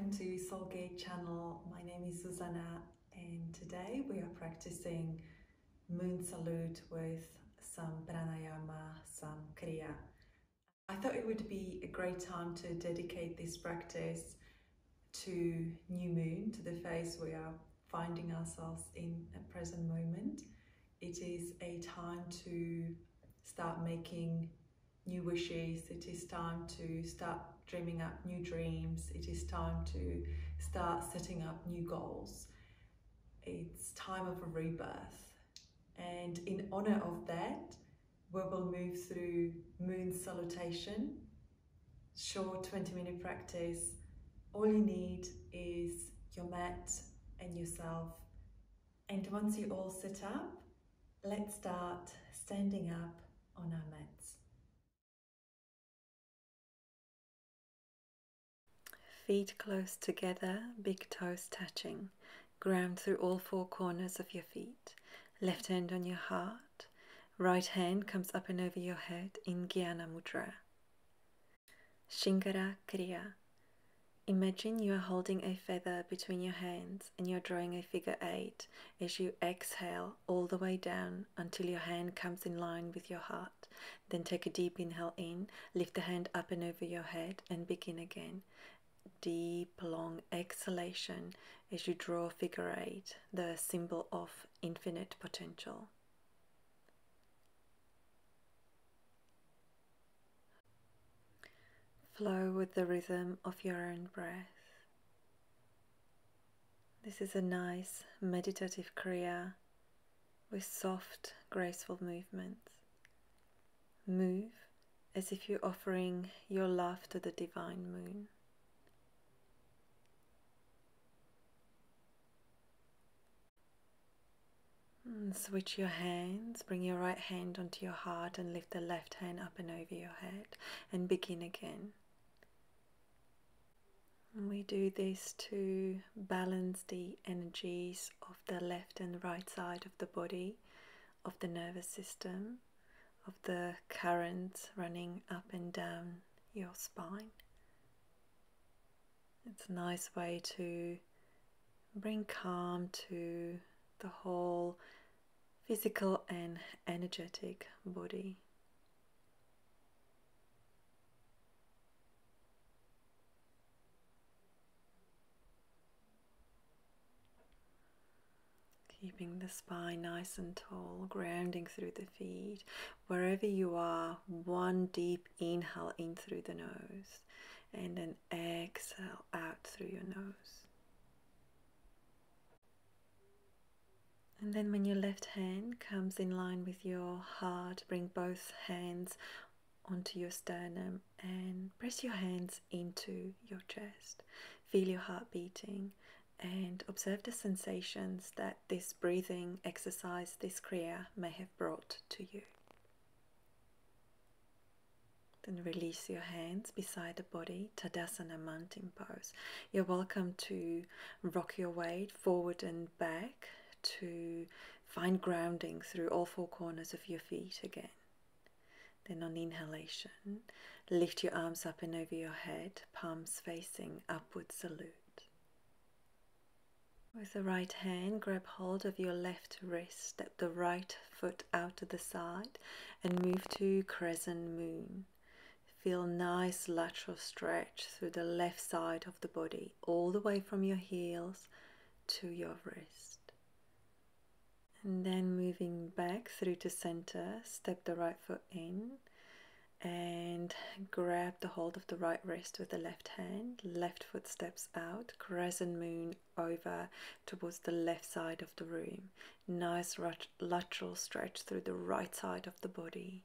welcome to Soulgate channel. My name is Susanna and today we are practicing moon salute with some pranayama, some kriya. I thought it would be a great time to dedicate this practice to new moon, to the phase we are finding ourselves in at present moment. It is a time to start making new wishes. It is time to start dreaming up new dreams. It is time to start setting up new goals. It's time of a rebirth. And in honor of that, we will move through moon salutation, short 20-minute practice. All you need is your mat and yourself. And once you're all set up, let's start standing up on our mats. Feet close together, big toes touching. Ground through all four corners of your feet. Left hand on your heart. Right hand comes up and over your head in Jnana Mudra. Shingara Kriya. Imagine you are holding a feather between your hands and you're drawing a figure 8 as you exhale all the way down until your hand comes in line with your heart. Then take a deep inhale in, lift the hand up and over your head and begin again. Deep, long exhalation as you draw figure 8, the symbol of infinite potential. Flow with the rhythm of your own breath. This is a nice meditative kriya with soft, graceful movements. Move as if you're offering your love to the divine moon. Switch your hands, bring your right hand onto your heart and lift the left hand up and over your head and begin again. And we do this to balance the energies of the left and right side of the body, of the nervous system, of the currents running up and down your spine. It's a nice way to bring calm to the whole physical and energetic body. Keeping the spine nice and tall, grounding through the feet. Wherever you are, one deep inhale in through the nose and then exhale out through your nose. And then when your left hand comes in line with your heart, bring both hands onto your sternum and press your hands into your chest. Feel your heart beating and observe the sensations that this breathing exercise, this kriya, may have brought to you. Then release your hands beside the body, Tadasana mountain pose. You're welcome to rock your weight forward and back to find grounding through all four corners of your feet again. Then on inhalation, lift your arms up and over your head, palms facing upward salute. With the right hand, grab hold of your left wrist, step the right foot out to the side and move to crescent moon. Feel nice lateral stretch through the left side of the body, all the way from your heels to your wrist. And then moving back through to center, step the right foot in and grab the hold of the right wrist with the left hand. Left foot steps out, crescent moon over towards the left side of the room. Nice lateral stretch through the right side of the body.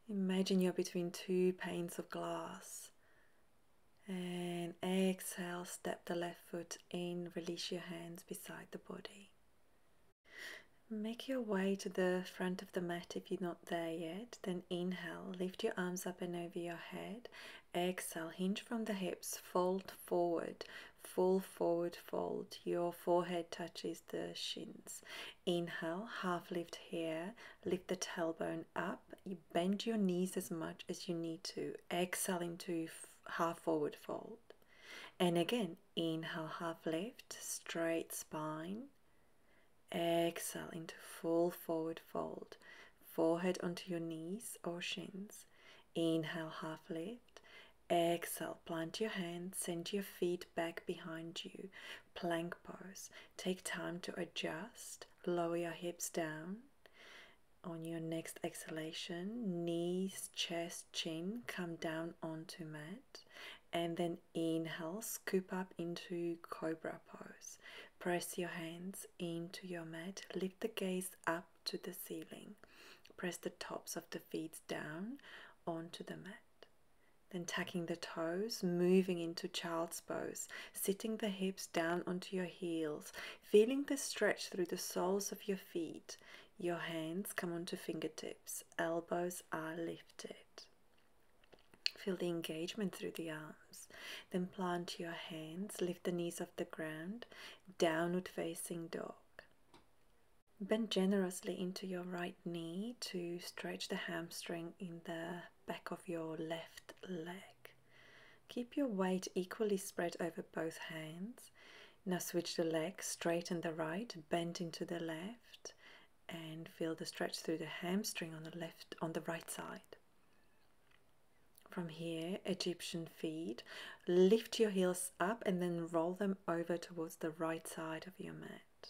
Imagine you're between two panes of glass. And exhale, step the left foot in, release your hands beside the body. Make your way to the front of the mat if you're not there yet. Then inhale, lift your arms up and over your head. Exhale, hinge from the hips, fold forward, full forward fold. Your forehead touches the shins. Inhale, half lift here, lift the tailbone up. You bend your knees as much as you need to. Exhale into half forward fold. And again, inhale, half lift, straight spine. Exhale into full forward fold, forehead onto your knees or shins. Inhale, half lift. Exhale, plant your hands, send your feet back behind you. Plank pose. Take time to adjust, lower your hips down. On your next exhalation, knees, chest, chin come down onto mat. And then inhale, scoop up into cobra pose. Press your hands into your mat, lift the gaze up to the ceiling. Press the tops of the feet down onto the mat. Then tucking the toes, moving into child's pose, sitting the hips down onto your heels, feeling the stretch through the soles of your feet. Your hands come onto fingertips, elbows are lifted. Feel the engagement through the arms. Then plant your hands, lift the knees off the ground, downward facing dog. Bend generously into your right knee to stretch the hamstring in the back of your left leg. Keep your weight equally spread over both hands. Now switch the leg, straighten the right, bend into the left, and feel the stretch through the hamstring on the right side. From here, Egyptian feet, lift your heels up and then roll them over towards the right side of your mat.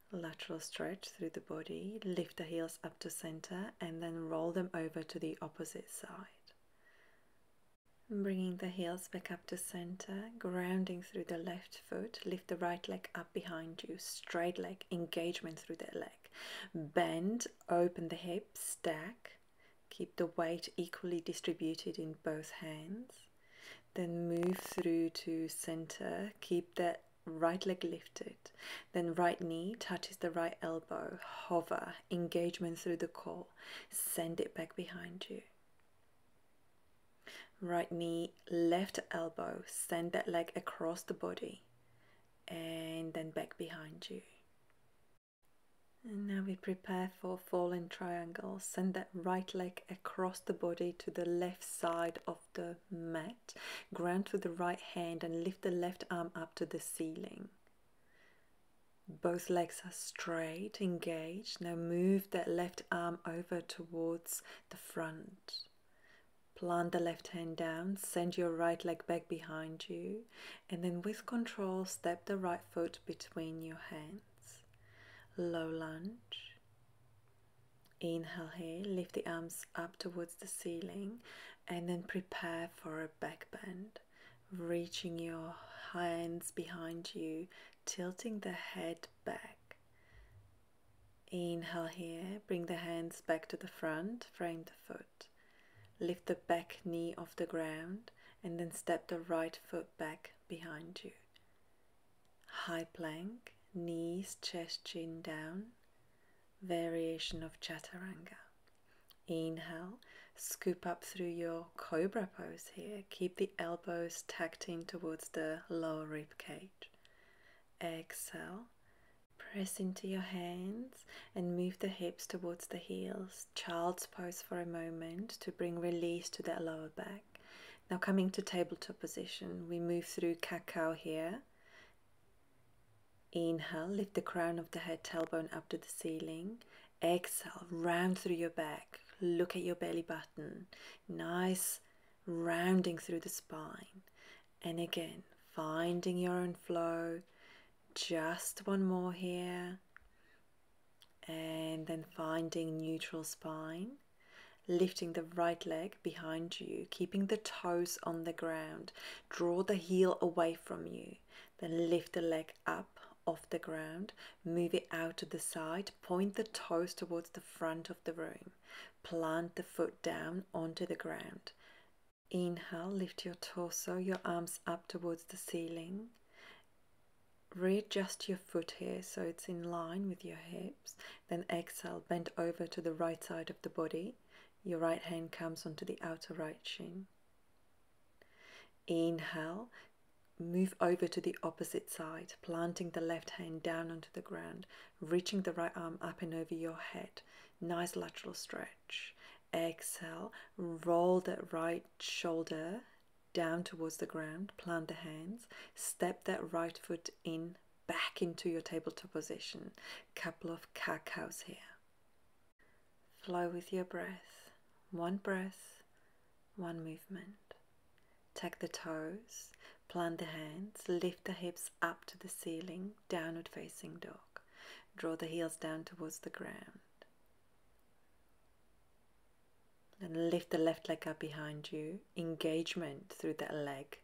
Lateral stretch through the body, lift the heels up to center and then roll them over to the opposite side. Bringing the heels back up to center, grounding through the left foot, lift the right leg up behind you, straight leg, engagement through that leg. Bend, open the hips, stack. Keep the weight equally distributed in both hands. Then move through to center. Keep that right leg lifted. Then right knee touches the right elbow. Hover. Engagement through the core. Send it back behind you. Right knee, left elbow. Send that leg across the body. And then back behind you. And now we prepare for fallen triangle. Send that right leg across the body to the left side of the mat. Ground with the right hand and lift the left arm up to the ceiling. Both legs are straight, engaged. Now move that left arm over towards the front. Plant the left hand down, send your right leg back behind you, and then with control step the right foot between your hands. Low lunge. Inhale here, lift the arms up towards the ceiling and then prepare for a back bend. Reaching your hands behind you, tilting the head back. Inhale here, bring the hands back to the front, frame the foot. Lift the back knee off the ground and then step the right foot back behind you. High plank. Knees, chest, chin down. Variation of chaturanga. Inhale, scoop up through your cobra pose here. Keep the elbows tucked in towards the lower rib cage. Exhale, press into your hands and move the hips towards the heels. Child's pose for a moment to bring release to that lower back. Now coming to tabletop position, we move through cacao here. Inhale, lift the crown of the head, tailbone up to the ceiling. Exhale, round through your back. Look at your belly button. Nice rounding through the spine. And again, finding your own flow. Just one more here. And then finding neutral spine. Lifting the right leg behind you, keeping the toes on the ground. Draw the heel away from you. Then lift the leg up off the ground, move it out to the side, point the toes towards the front of the room, plant the foot down onto the ground. Inhale, lift your torso, your arms up towards the ceiling. Readjust your foot here so it's in line with your hips. Then exhale, bend over to the right side of the body. Your right hand comes onto the outer right shin. Inhale, move over to the opposite side, planting the left hand down onto the ground, reaching the right arm up and over your head. Nice lateral stretch. Exhale, roll that right shoulder down towards the ground, plant the hands, step that right foot in, back into your tabletop position. Couple of cat-cows here. Flow with your breath. One, one movement. Take the toes, plant the hands, lift the hips up to the ceiling, downward facing dog. Draw the heels down towards the ground. Then lift the left leg up behind you, engagement through that leg.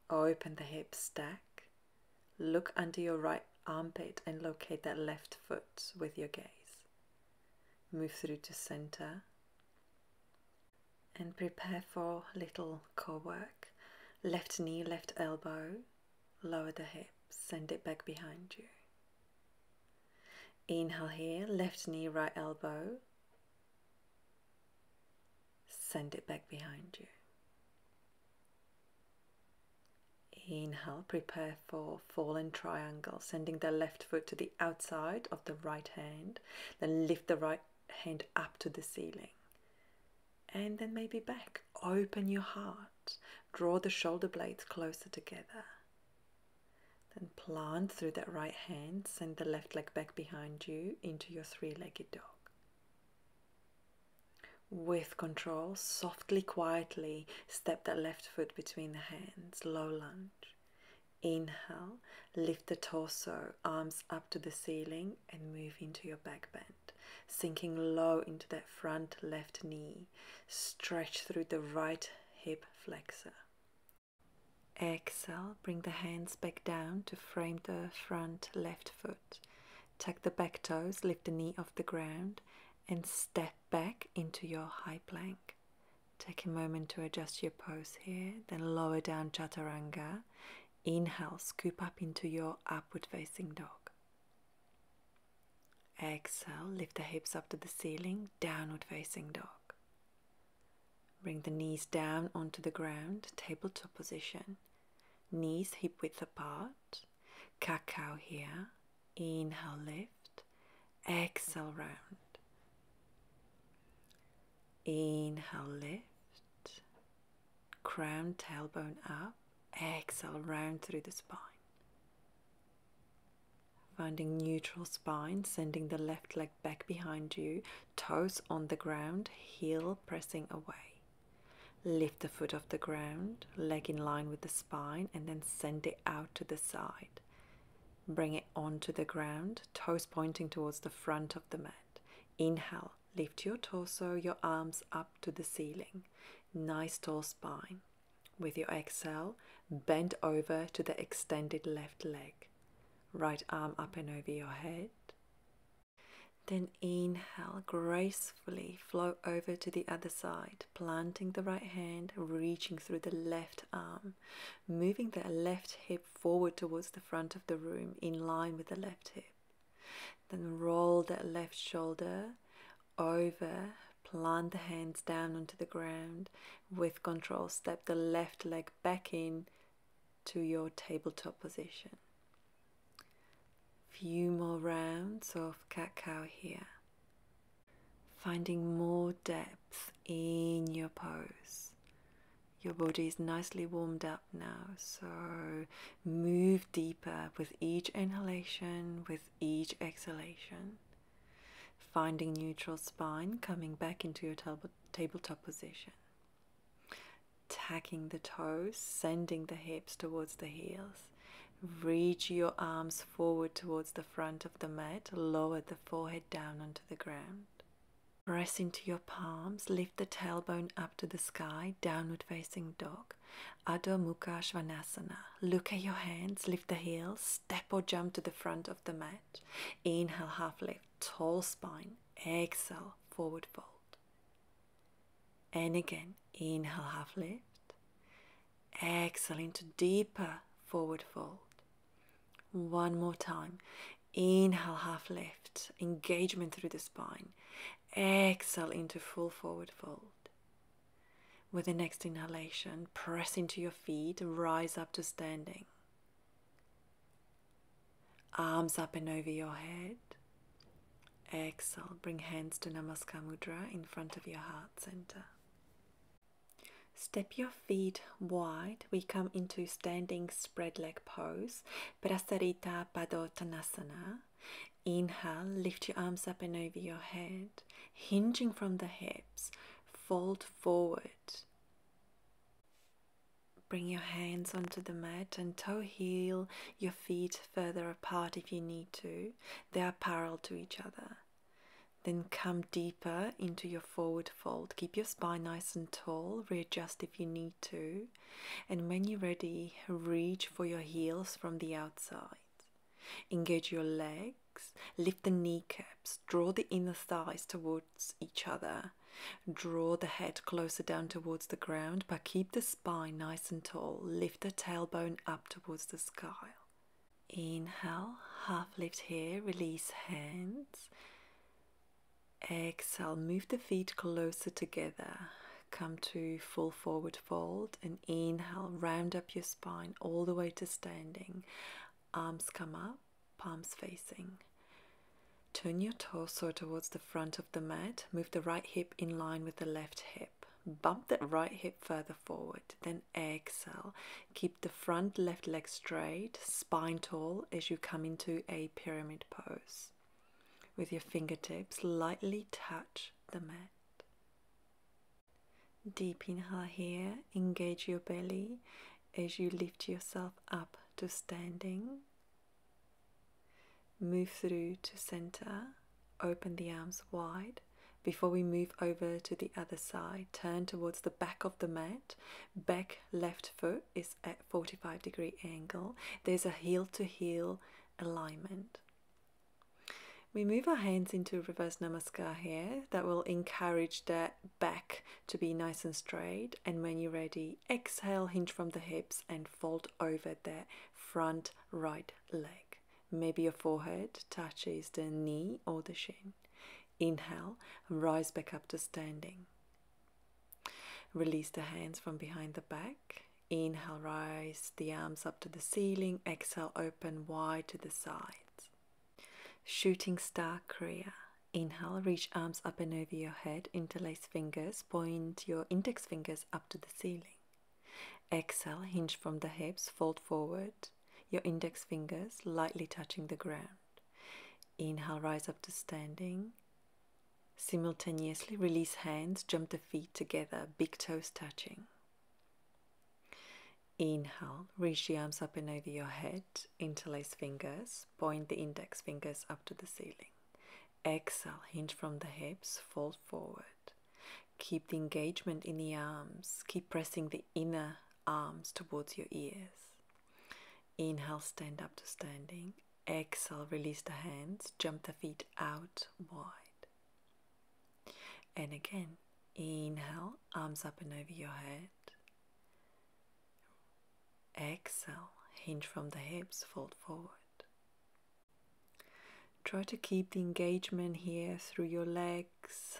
Open the hips, stack. Look under your right armpit and locate that left foot with your gaze. Move through to center and prepare for little core work. Left knee, left elbow, lower the hips, send it back behind you. Inhale here, left knee, right elbow, send it back behind you. Inhale, prepare for fallen triangle, sending the left foot to the outside of the right hand, then lift the right hand up to the ceiling. And then maybe back, open your heart, draw the shoulder blades closer together. Then plant through that right hand, send the left leg back behind you into your three-legged dog. With control, softly, quietly, step that left foot between the hands, low lunge. Inhale, lift the torso, arms up to the ceiling and move into your back bend. Sinking low into that front left knee, stretch through the right hip flexor. Exhale, bring the hands back down to frame the front left foot. Tuck the back toes, lift the knee off the ground and step back into your high plank. Take a moment to adjust your pose here, then lower down chaturanga. Inhale, scoop up into your upward facing dog. Exhale, lift the hips up to the ceiling, downward facing dog. Bring the knees down onto the ground, tabletop position. Knees hip width apart. Cat-cow here. Inhale, lift. Exhale, round. Inhale, lift. Crown, tailbone up. Exhale, round through the spine. Finding neutral spine, sending the left leg back behind you, toes on the ground, heel pressing away. Lift the foot off the ground, leg in line with the spine, and then send it out to the side. Bring it onto the ground, toes pointing towards the front of the mat. Inhale, lift your torso, your arms up to the ceiling. Nice tall spine. With your exhale, bend over to the extended left leg. Right arm up and over your head. Then inhale, gracefully flow over to the other side, planting the right hand, reaching through the left arm, moving the left hip forward towards the front of the room, in line with the left hip. Then roll that left shoulder over, plant the hands down onto the ground. With control, step the left leg back in to your tabletop position. Few more rounds of cat-cow here. Finding more depth in your pose. Your body is nicely warmed up now, so move deeper with each inhalation, with each exhalation. Finding neutral spine, coming back into your tabletop position. Tacking the toes, sending the hips towards the heels. Reach your arms forward towards the front of the mat, lower the forehead down onto the ground. Press into your palms, lift the tailbone up to the sky, downward facing dog. Adho Mukha Svanasana. Look at your hands, lift the heels, step or jump to the front of the mat. Inhale, half lift, tall spine. Exhale, forward fold. And again, inhale, half lift. Exhale into deeper forward fold. One more time. Inhale, half lift, engagement through the spine. Exhale into full forward fold. With the next inhalation, press into your feet, rise up to standing. Arms up and over your head. Exhale, bring hands to Namaskar Mudra in front of your heart center. Step your feet wide. We come into standing spread leg pose, Prasarita Padottanasana. Inhale, lift your arms up and over your head, hinging from the hips, fold forward. Bring your hands onto the mat and toe heel your feet further apart if you need to. They are parallel to each other. Then come deeper into your forward fold. Keep your spine nice and tall. Readjust if you need to. And when you're ready, reach for your heels from the outside. Engage your legs. Lift the kneecaps. Draw the inner thighs towards each other. Draw the head closer down towards the ground, but keep the spine nice and tall. Lift the tailbone up towards the sky. Inhale, half lift here, release hands. Exhale, move the feet closer together. Come to full forward fold and inhale, round up your spine all the way to standing. Arms come up, palms facing. Turn your torso towards the front of the mat. Move the right hip in line with the left hip. Bump that right hip further forward. Then exhale. Keep the front left leg straight, spine tall as you come into a pyramid pose. With your fingertips, lightly touch the mat. Deep inhale here. Engage your belly as you lift yourself up to standing. Move through to center, open the arms wide. Before we move over to the other side, turn towards the back of the mat. Back left foot is at 45-degree angle. There's a heel to heel alignment. We move our hands into reverse namaskar here. That will encourage that back to be nice and straight. And when you're ready, exhale, hinge from the hips and fold over that front right leg. Maybe your forehead touches the knee or the shin. Inhale, rise back up to standing. Release the hands from behind the back. Inhale, rise the arms up to the ceiling. Exhale, open wide to the sides. Shooting star kriya. Inhale, reach arms up and over your head. Interlace fingers. Point your index fingers up to the ceiling. Exhale, hinge from the hips. Fold forward. Your index fingers lightly touching the ground. Inhale, rise up to standing. Simultaneously release hands, jump the feet together, big toes touching. Inhale, reach the arms up and over your head, interlace fingers, point the index fingers up to the ceiling. Exhale, hinge from the hips, fold forward. Keep the engagement in the arms, keep pressing the inner arms towards your ears. Inhale, stand up to standing. Exhale, release the hands, jump the feet out wide. And again, inhale, arms up and over your head. Exhale, hinge from the hips, fold forward. Try to keep the engagement here through your legs.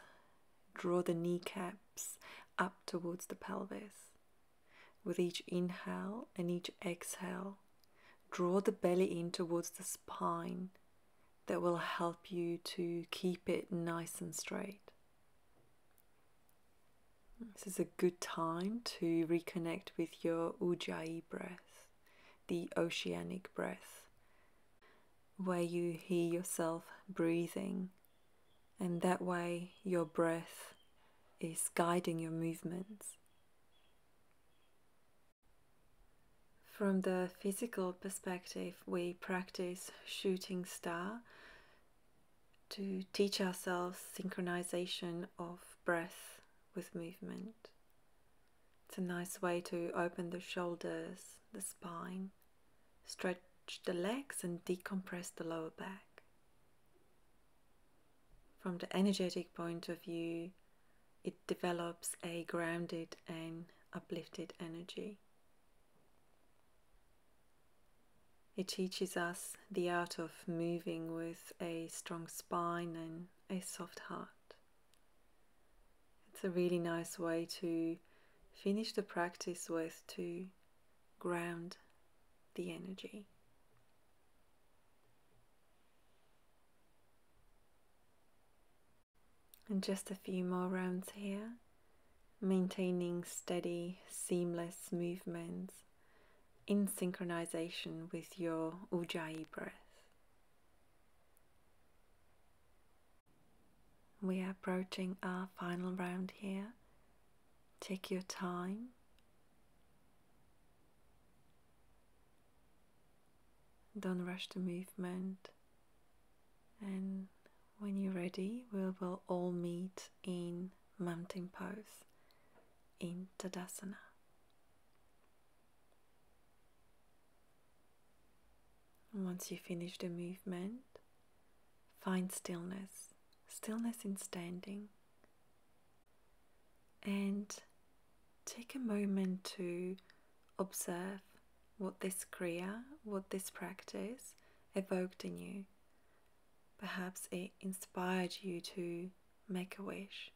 Draw the kneecaps up towards the pelvis. With each inhale and each exhale, draw the belly in towards the spine. That will help you to keep it nice and straight. This is a good time to reconnect with your Ujjayi breath, the oceanic breath, where you hear yourself breathing, and that way your breath is guiding your movements. From the physical perspective, we practice shooting star to teach ourselves synchronization of breath with movement. It's a nice way to open the shoulders, the spine, stretch the legs and decompress the lower back. From the energetic point of view, it develops a grounded and uplifted energy. It teaches us the art of moving with a strong spine and a soft heart. It's a really nice way to finish the practice with, to ground the energy. And just a few more rounds here, maintaining steady, seamless movements in synchronization with your Ujjayi breath. We are approaching our final round here. Take your time. Don't rush the movement. And when you're ready, we will all meet in mountain pose in Tadasana. Once you finish the movement, find stillness, stillness in standing, and take a moment to observe what this Kriya, what this practice evoked in you. Perhaps it inspired you to make a wish,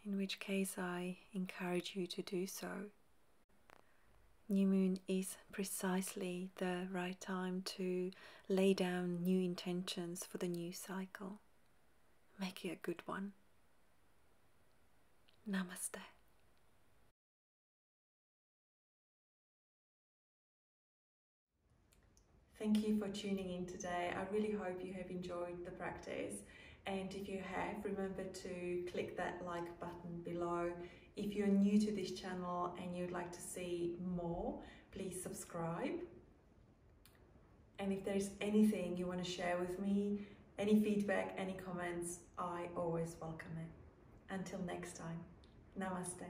in which case I encourage you to do so. New moon is precisely the right time to lay down new intentions for the new cycle. Make it a good one. Namaste. Thank you for tuning in today. I really hope you have enjoyed the practice. And if you have, remember to click that like button below. If you're new to this channel and you'd like to see more, please subscribe. And if there's anything you want to share with me, any feedback, any comments, I always welcome it. Until next time, namaste.